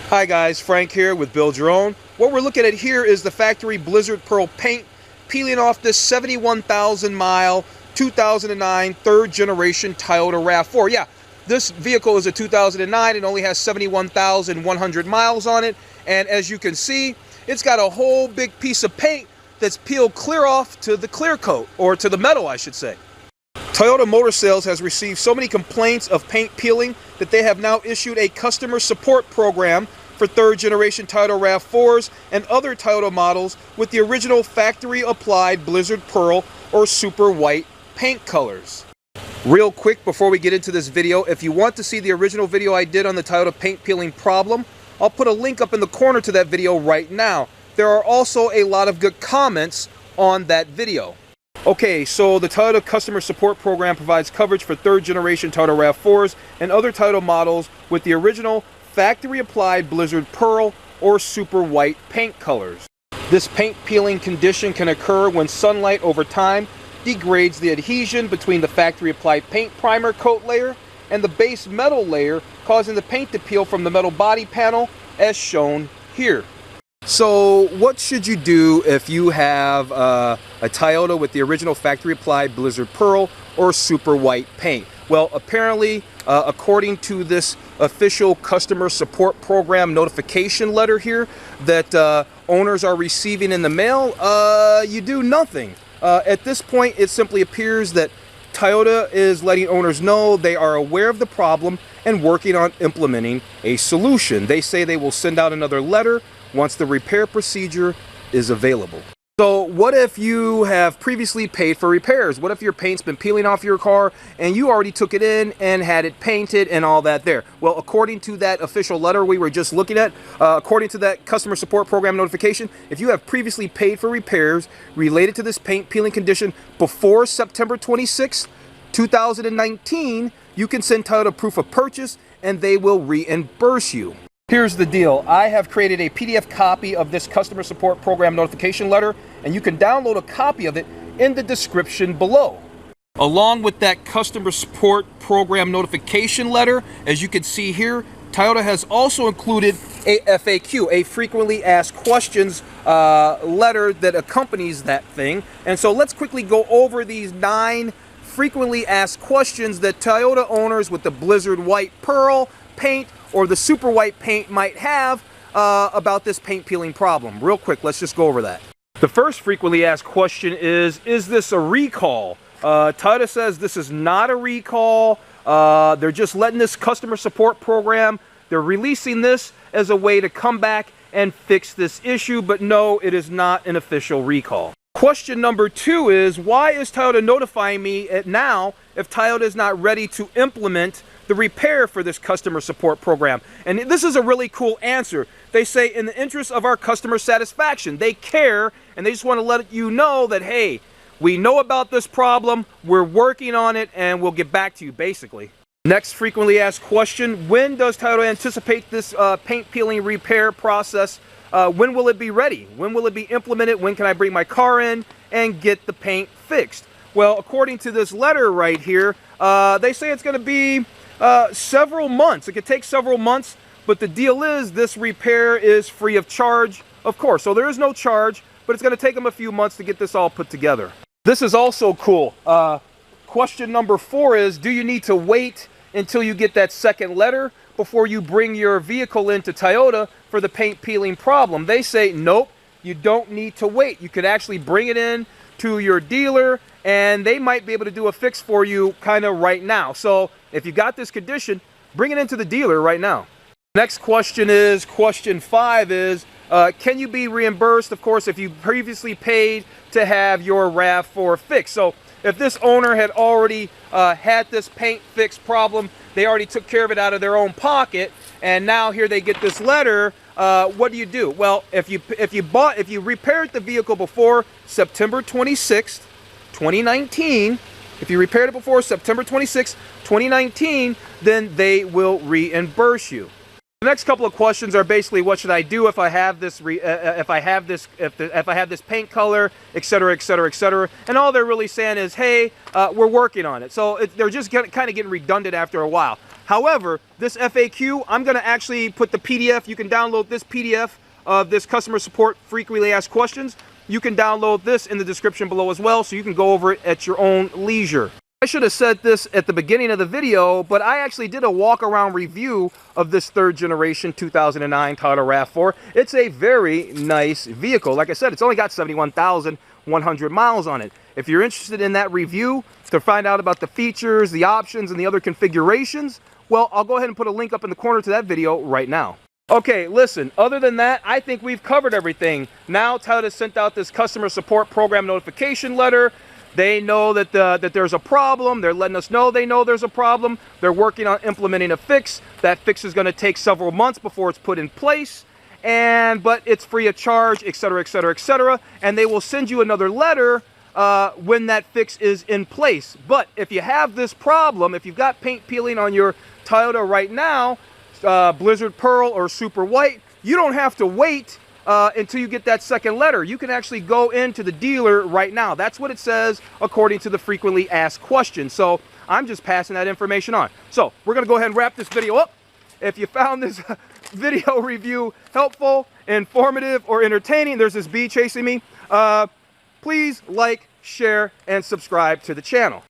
Hi guys, Frank here with Build Your Own. What we're looking at here is the factory Blizzard Pearl paint peeling off this 71,000 mile 2009 third generation Toyota RAV4. Yeah, this vehicle is a 2009 and only has 71,100 miles on it. And as you can see, it's got a whole big piece of paint that's peeled clear off to the clear coat, or to the metal I should say. Toyota Motor Sales has received so many complaints of paint peeling that they have now issued a customer support program for third generation Toyota RAV4s and other Toyota models with the original factory applied Blizzard Pearl or Super White paint colors. Real quick before we get into this video, if you want to see the original video I did on the Toyota paint peeling problem, I'll put a link up in the corner to that video right now. There are also a lot of good comments on that video. Okay, so the Toyota Customer Support Program provides coverage for third generation Toyota RAV4s and other Toyota models with the original factory applied Blizzard Pearl or Super White paint colors. This paint peeling condition can occur when sunlight over time degrades the adhesion between the factory applied paint primer coat layer and the base metal layer, causing the paint to peel from the metal body panel as shown here. So what should you do if you have a Toyota with the original factory applied Blizzard Pearl or Super White paint? Well, apparently, according to this official customer support program notification letter here that owners are receiving in the mail, you do nothing. At this point, it simply appears that Toyota is letting owners know they are aware of the problem and working on implementing a solution. They say they will send out another letter once the repair procedure is available. So what if you have previously paid for repairs? What if your paint's been peeling off your car and you already took it in and had it painted and all that there? Well, according to that official letter we were just looking at, according to that customer support program notification, if you have previously paid for repairs related to this paint peeling condition before September 26, 2019, you can send Toyota proof of purchase and they will reimburse you. Here's the deal. I have created a PDF copy of this customer support program notification letter, and you can download a copy of it in the description below. Along with that customer support program notification letter, as you can see here, Toyota has also included a FAQ, a frequently asked questions letter that accompanies that thing. And so let's quickly go over these 9 frequently asked questions that Toyota owners with the Blizzard White Pearl paint or the Super White paint might have about this paint peeling problem. Real quick, let's just go over that. The first frequently asked question is this a recall? Toyota says this is not a recall. They're just letting this customer support program, they're releasing this as a way to come back and fix this issue, but no, it is not an official recall. Question number 2 is, why is Toyota notifying me now if Toyota is not ready to implement the repair for this customer support program? And this is a really cool answer. They say, in the interest of our customer satisfaction, they care and they just want to let you know that, hey, we know about this problem, we're working on it, and we'll get back to you, basically. Next frequently asked question, when does Toyota anticipate this paint peeling repair process? When will it be ready? When will it be implemented? When can I bring my car in and get the paint fixed? Well, according to this letter right here, they say it's going to be several months. It could take several months, but the deal is this repair is free of charge, of course. So there is no charge, but it's going to take them a few months to get this all put together. This is also cool. Question number 4 is, do you need to wait until you get that second letter before you bring your vehicle into Toyota for the paint peeling problem? They say, nope, you don't need to wait. You could actually bring it in to your dealer and they might be able to do a fix for you kind of right now. So if you got this condition, bring it into the dealer right now. Next question is, question 5 is, can you be reimbursed, of course, if you previously paid to have your RAV4 fixed? So if this owner had already had this paint fix problem, they already took care of it out of their own pocket, and now here they get this letter, what do? Well, if you repaired the vehicle before September 26th, 2019, if you repaired it before September 26th, 2019, then they will reimburse you. The next couple of questions are basically, what should I do if I have this if I have this paint color, etc., etc., etc. And all they're really saying is, hey, we're working on it. So they're just kind of getting redundant after a while. However, this FAQ, I'm going to actually put the PDF. You can download this PDF of this customer support frequently asked questions. You can download this in the description below as well, so you can go over it at your own leisure. I should have said this at the beginning of the video, but I actually did a walk-around review of this third generation 2009 Toyota RAV4. It's a very nice vehicle. Like I said, it's only got 71,100 miles on it. If you're interested in that review to find out about the features, the options, and the other configurations, well, I'll go ahead and put a link up in the corner to that video right now. Okay, listen, other than that, I think we've covered everything. Now Toyota sent out this customer support program notification letter. They know that there's a problem. They're letting us know they know there's a problem. They're working on implementing a fix. That fix is going to take several months before it's put in place. But it's free of charge, etc., etc., etc. And they will send you another letter when that fix is in place. But if you have this problem, if you've got paint peeling on your Toyota right now, Blizzard Pearl or Super White, you don't have to wait until you get that second letter. You can actually go into the dealer right now. That's what it says according to the frequently asked questions. So I'm just passing that information on. So we're going to go ahead and wrap this video up. If you found this video review helpful, informative, or entertaining, there's this bee chasing me, please like, share, and subscribe to the channel.